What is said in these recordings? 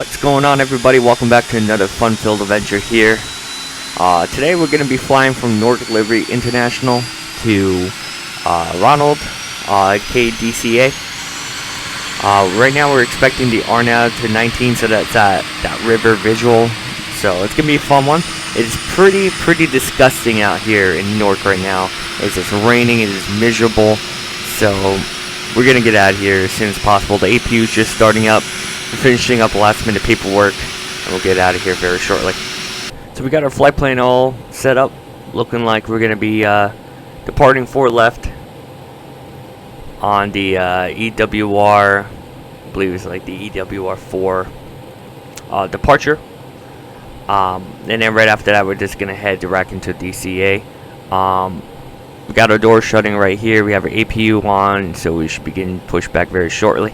What's going on, everybody? Welcome back to another fun-filled adventure here. Today we're going to be flying from Newark Livery International to Ronald KDCA. Right now we're expecting the RNAV to 19, so that's that river visual. So it's going to be a fun one. It's pretty disgusting out here in Newark right now. It's raining, it is miserable. So we're going to get out of here as soon as possible. The APU is just starting up. We're finishing up last minute paperwork, and we'll get out of here very shortly. So we got our flight plan all set up, looking like we're going to be departing 4 left on the EWR, I believe it's like the EWR4 departure. And then right after that, we're just going to head direct into DCA. We got our door shutting right here. We have our APU on, so we should begin pushback very shortly.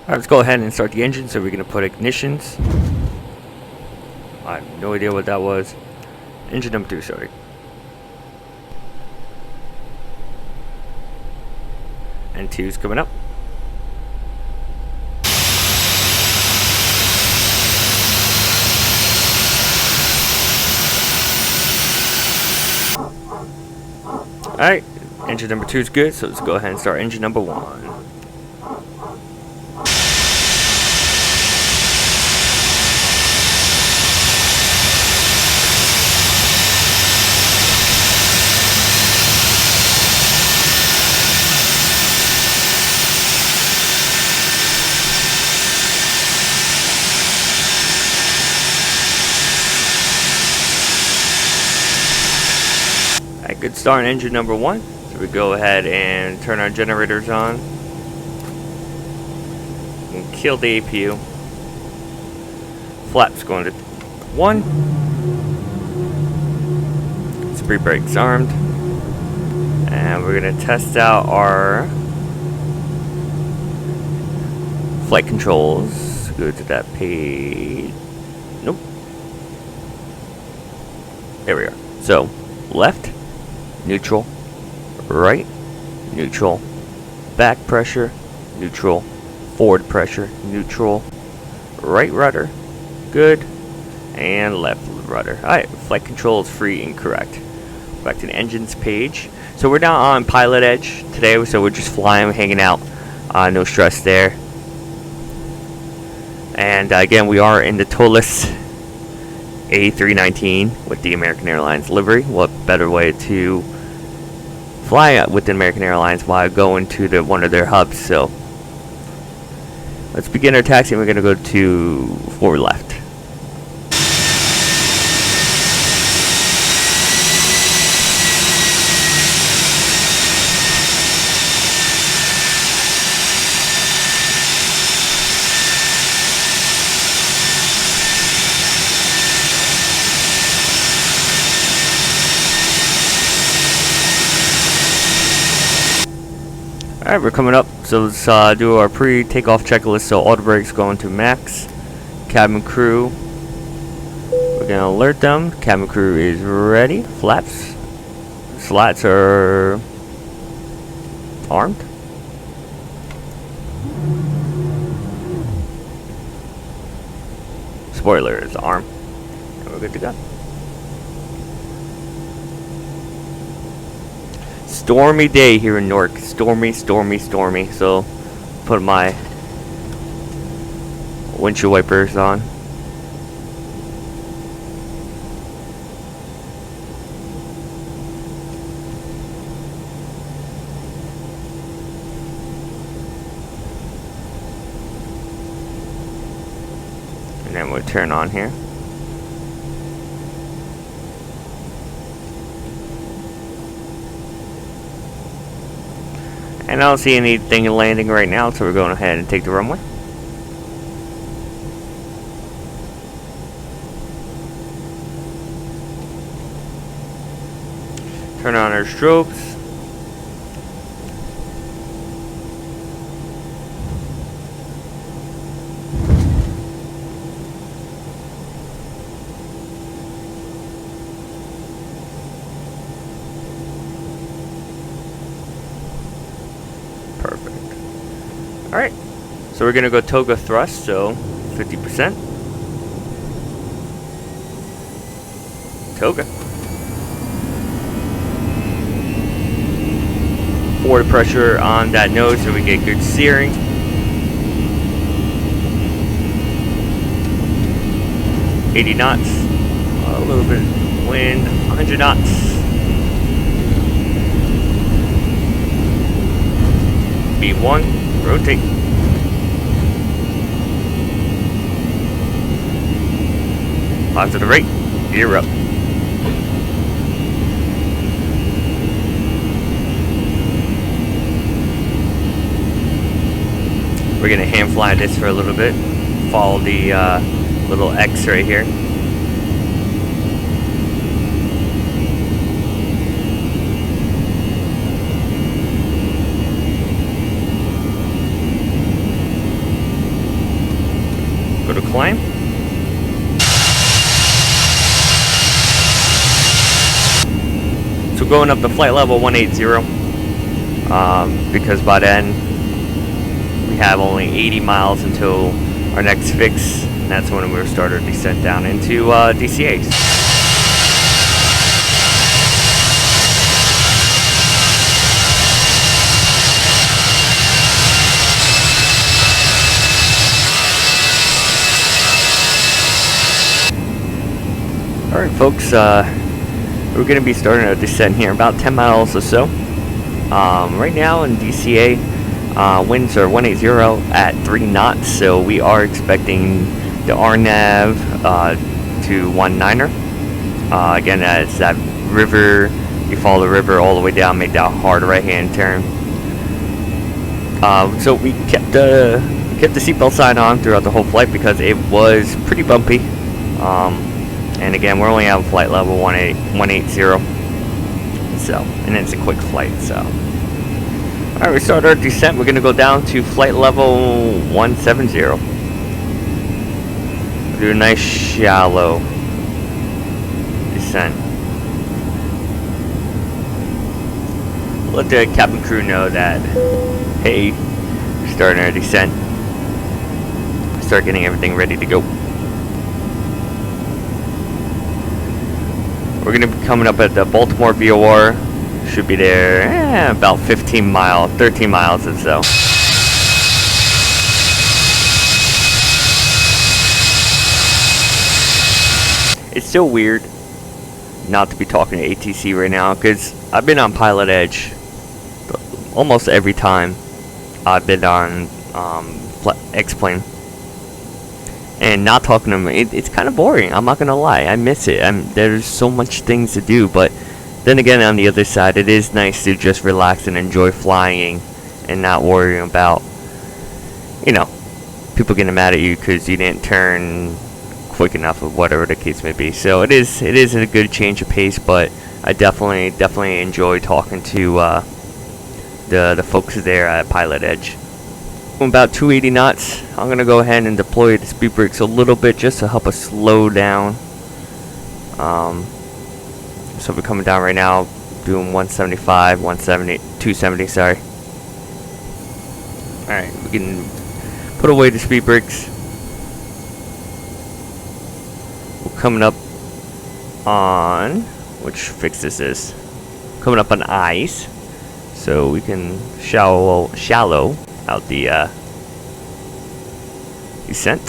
Alright, let's go ahead and start the engine. So we're going to put ignitions. I have no idea what that was. Engine number 2, sorry. And 2's coming up. Alright, engine number 2 is good, so let's go ahead and start engine number 1. Good start on engine number 1. So we go ahead and turn our generators on and kill the APU. Flaps going to 1. Spree brakes armed. And we're going to test out our flight controls. Go to that page. Nope. There we are. So, left. Neutral, right, neutral, back pressure, neutral, forward pressure, neutral, right rudder, good, and left rudder. Alright, flight control is free and correct. Back to the engines page. So we're now on pilot edge today, so we're just flying, hanging out, no stress there. And again, we are in the ToLiss A319 with the American Airlines livery. What better way to fly with the American Airlines while going to one of their hubs? So let's begin our taxi. We're going to go to 4 left. Alright, we're coming up, so let's do our pre-takeoff checklist. So all the brakes going to max. Cabin crew, we're going to alert them. Cabin crew is ready. Flaps. Slats are armed. Spoiler is armed. And we're good to go. Stormy day here in Newark. Stormy. So put my windshield wipers on. And then we'll turn on here. And I don't see anything landing right now, so we're going ahead and take the runway. Turn on our strobes. Alright, so we're gonna go toga thrust, so 50%. Toga. Forward pressure on that nose so we get good steering. $80 knots. A little bit of wind. 100 knots. B1. Rotate. Positive rate. Gear up. We're gonna hand fly this for a little bit. Follow the little X right here. Go to climb. So going up to flight level 180, because by then we have only 80 miles until our next fix, and that's when we'll start our descent down into DCAs. Alright folks, we're going to be starting our descent here, about 10 miles or so. Right now in DCA, winds are 180 at 3 knots, so we are expecting the RNAV to 19er. Again, it's that river, you follow the river all the way down, make that hard right-hand turn. So we kept the seatbelt sign on throughout the whole flight because it was pretty bumpy. And again, we're only at flight level 180, so, and it's a quick flight, so. Alright, we start our descent. We're going to go down to flight level 170. We'll do a nice shallow descent. Let the cabin crew know that, hey, we're starting our descent. Start getting everything ready to go. We're going to be coming up at the Baltimore VOR. Should be there about 13 miles or so. It's still weird not to be talking to ATC right now because I've been on Pilot Edge almost every time I've been on X-Plane. And not talking to them, it's kind of boring. I'm not gonna lie, I miss it. There's so much things to do, but then again, on the other side, it is nice to just relax and enjoy flying, and not worrying about, you know, people getting mad at you because you didn't turn quick enough, or whatever the case may be. So it is a good change of pace, but I definitely enjoy talking to the folks there at Pilot Edge. About 280 knots, I'm going to go ahead and deploy the speed brakes a little bit just to help us slow down. So we're coming down right now, doing 175, 170, 270, sorry. Alright, we can put away the speed brakes. We're coming up on, which fix this is? Coming up on ice. So we can shallow out the descent.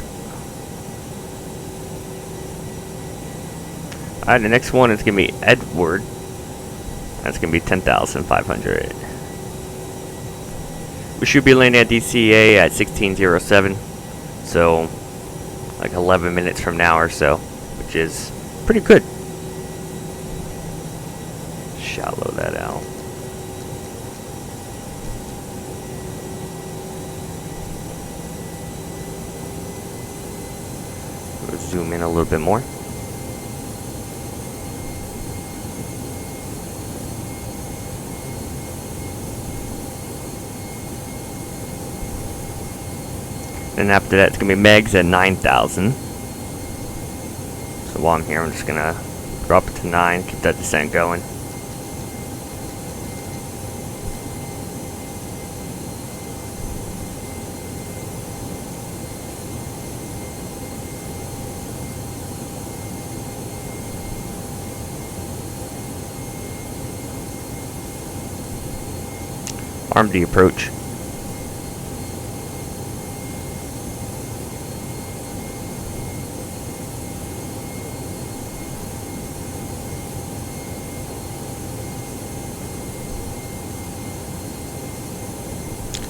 Alright, the next one is going to be Edward. That's going to be 10,500. We should be landing at DCA at 1607. So, like 11 minutes from now or so, which is pretty good. Shallow that out. We'll zoom in a little bit more. And after that, it's going to be Megs at 9,000. So while I'm here, I'm just going to drop it to 9, keep that descent going. arm the approach.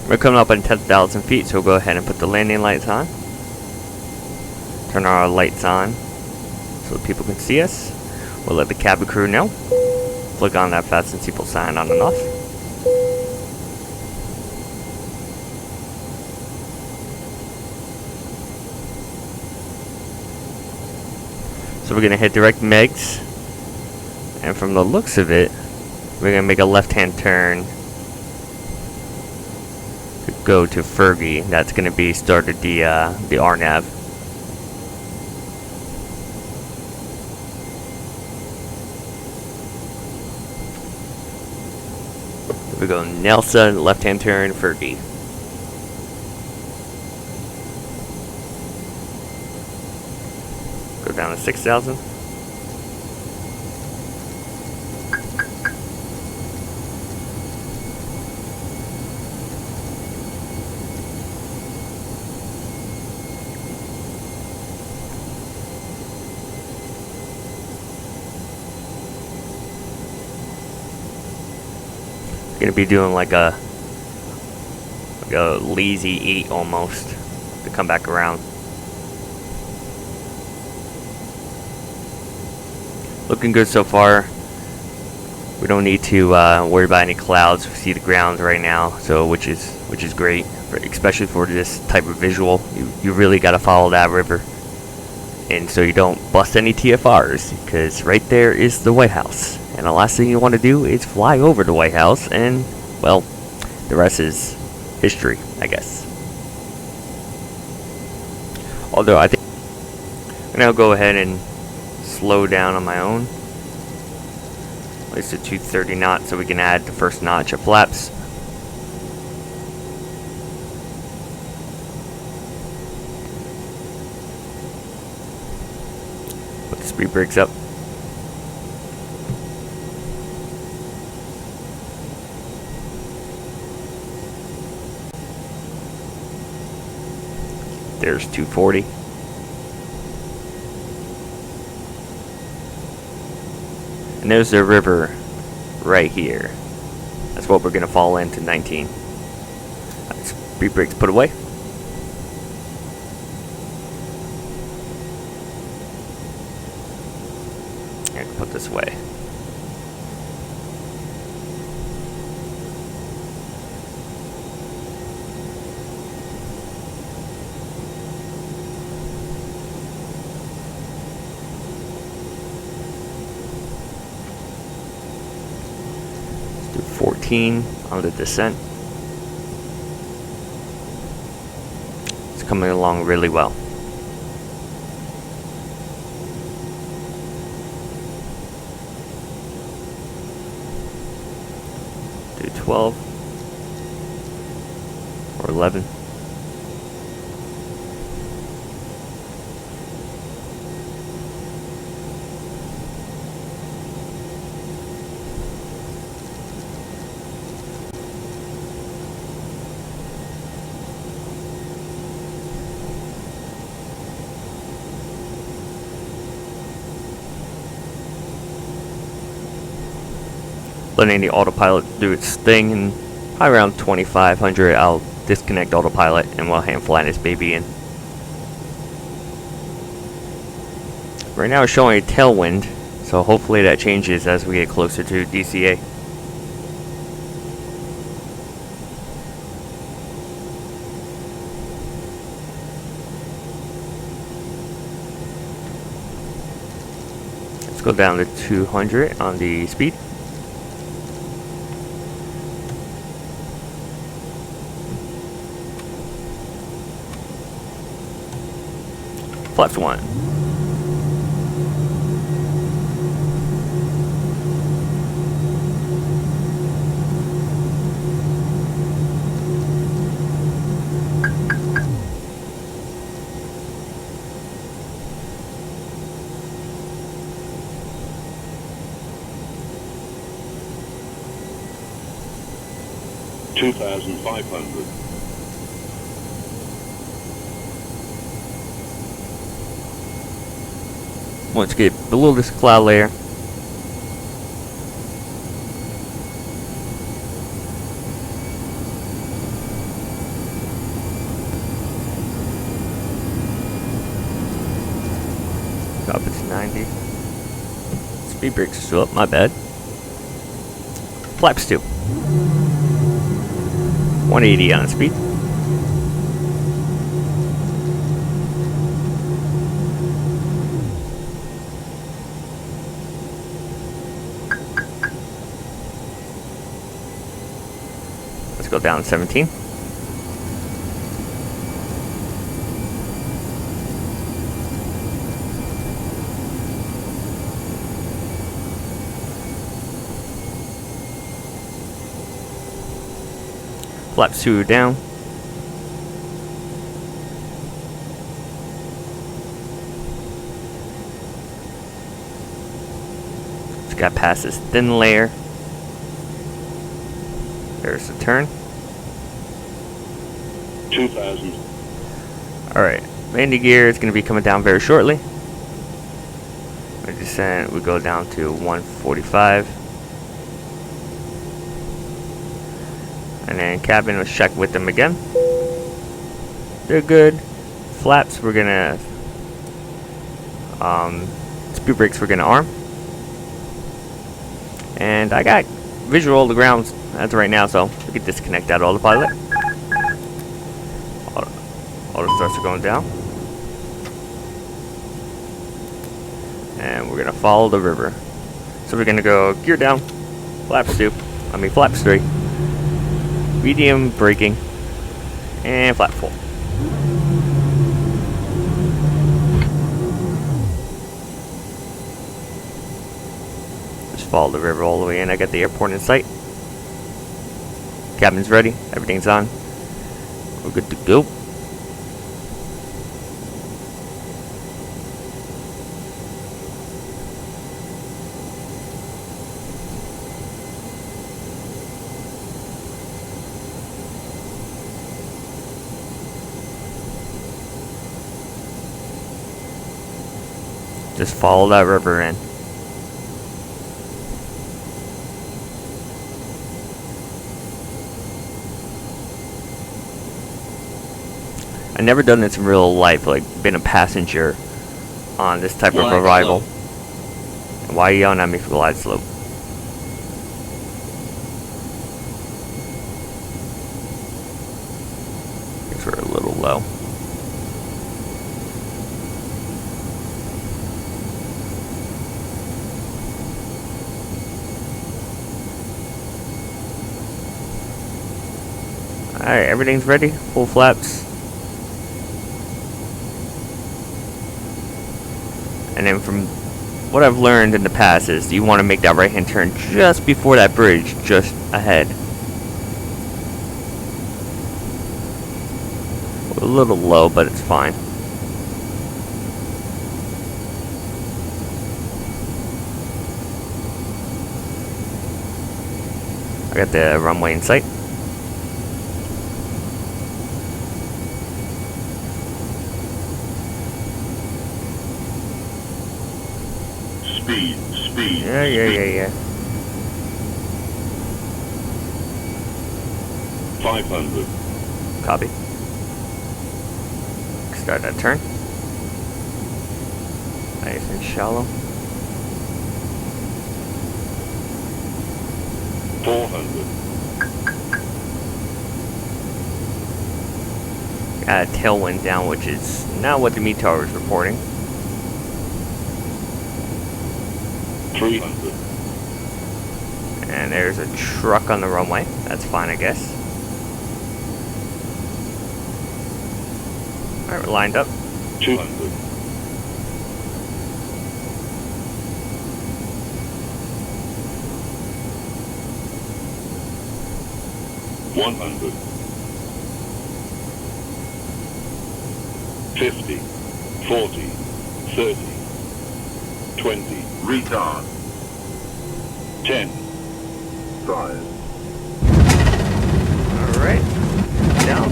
We're coming up on 10,000 feet, so we'll go ahead and put the landing lights on. Turn our lights on so that people can see us. We'll let the cabin crew know. Flick on that fasten seatbelt sign on and off. So we're going to hit direct Megs. And from the looks of it, we're going to make a left-hand turn to go to Fergie. That's going to be started the RNAV. We go Nelson, left-hand turn, Fergie. Go down to 6,000. Gonna be doing like a lazy 8 almost to come back around. Looking good so far. We don't need to worry about any clouds. We see the ground right now, so which is great, especially for this type of visual. You really got to follow that river, and so you don't bust any TFRs, because right there is the White House. And the last thing you want to do is fly over the White House, and, well, the rest is history, I guess. Although, I think I'm going to go ahead and slow down on my own. At least to 230 knots, so we can add the first notch of flaps. Put the speed brakes up. There's 240. And there's the river right here. That's what we're going to fall into 19. Speed brakes put away. And put this away. Do 14 on the descent. It's coming along really well. Do 12 or 11. Letting the autopilot do its thing, and probably around 2500 I'll disconnect autopilot and we'll hand fly this baby in. Right now it's showing a tailwind, so hopefully that changes as we get closer to DCA. Let's go down to 200 on the speed. Flaps 1. 2,500. Once you get below this cloud layer, drop it to 90. Speed brakes are still up, my bad. Flaps too. 180 on speed. Let's go down 17. Flaps 2 down. Just got past this thin layer. There's the turn. 2,000. Alright, landing gear is going to be coming down very shortly. We descend, we go down to 145. And then cabin, let's check with them again. They're good. Flaps, we're gonna speed brakes we're gonna arm. And I got visual of the grounds as of right now, so we can disconnect that autopilot. Auto starts are going down. And we're gonna follow the river. So we're gonna go gear down, flaps 2, flaps 3. Medium braking, and flat 4. Just follow the river all the way in. I got the airport in sight. Cabin's ready. Everything's on. We're good to go. Just follow that river in. I've never done this in real life, like been a passenger on this type of arrival. And why are you yelling at me for glide slope? Guess we're a little low. Alright, everything's ready. Full flaps. And then from what I've learned in the past is you want to make that right hand turn just before that bridge, just ahead. A little low, but it's fine. I got the runway in sight. Speed. Yeah. 500. Copy. Start that turn. Nice and shallow. 400. Got a tailwind down, which is not what the METAR is reporting. 300. And there's a truck on the runway. That's fine, I guess. Alright, we're lined up. 200. 100. 50. 40. 30. 20. Retard. 10. 5. Alright. Down.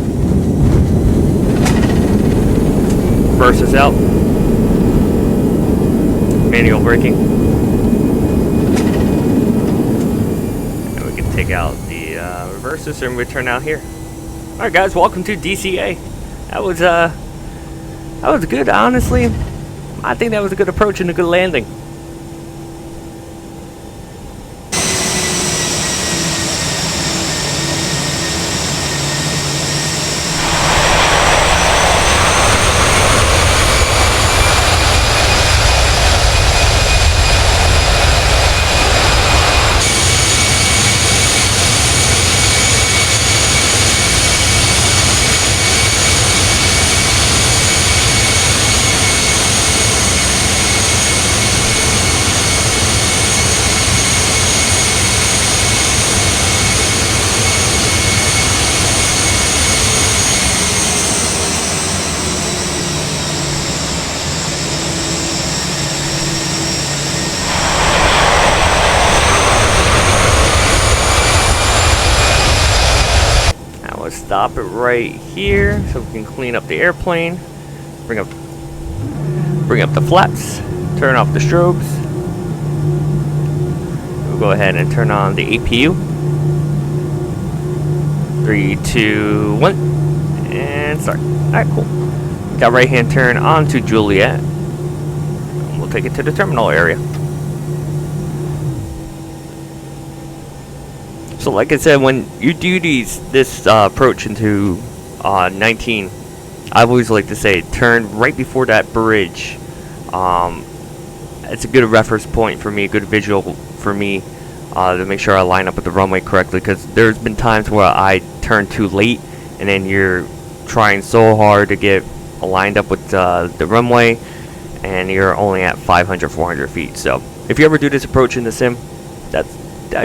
Reverse is out. Manual braking. And we can take out the reverses and return out here. Alright guys, welcome to DCA. That was good, honestly. I think that was a good approach and a good landing. Stop it right here so we can clean up the airplane. Bring up the flaps. Turn off the strobes. We'll go ahead and turn on the APU. 3, 2, 1, and start. Alright, cool. Got right hand turn onto Juliet. We'll take it to the terminal area. So like I said, when you do this approach into 19, I always like to say turn right before that bridge. It's a good reference point for me, a good visual for me to make sure I line up with the runway correctly, because there's been times where I turn too late and then you're trying so hard to get lined up with the runway and you're only at 500, 400 feet. So if you ever do this approach in the sim, that's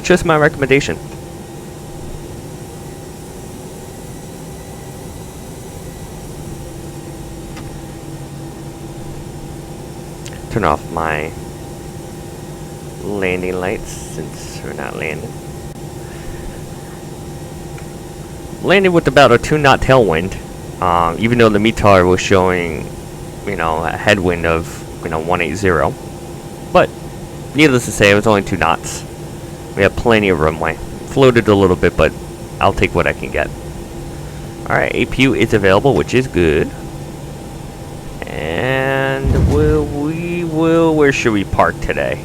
just my recommendation. Turn off my landing lights since we're not landing. Landed with about a 2-knot tailwind, even though the METAR was showing, a headwind of, 180. But needless to say, it was only 2 knots. We have plenty of runway. Floated a little bit, but I'll take what I can get. Alright, APU is available, which is good. And where should we park today?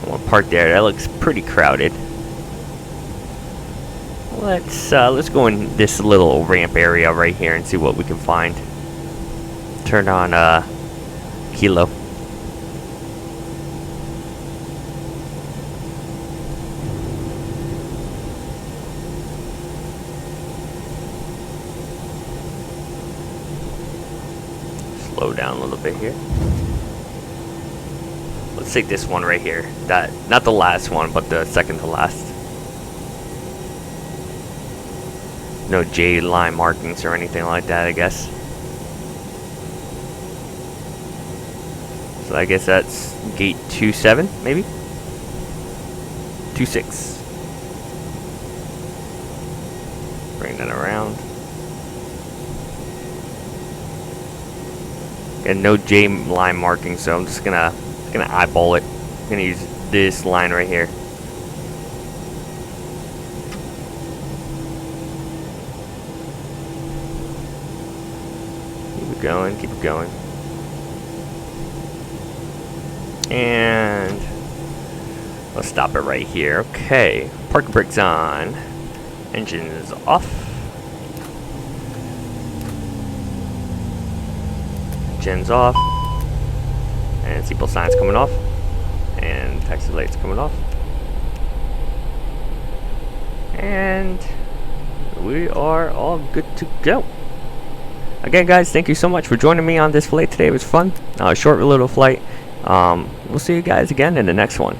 We'll park there. That looks pretty crowded. Let's go in this little ramp area right here and see what we can find. Turn on Kilo. Slow down a little bit here. Let's take this one right here. Not the last one, but the second to last. No J line markings or anything like that, I guess. So I guess that's gate 27, maybe? 26. Bring that around. And no J line marking, so I'm just gonna eyeball it. I'm gonna use this line right here. Keep it going, keep it going. And let's stop it right here. Okay, park brakes on. Engine is off. Engine's off. And seatbelt signs coming off. And taxi lights coming off. And we are all good to go. Again, guys, thank you so much for joining me on this flight today. It was fun. Short little flight. We'll see you guys again in the next one.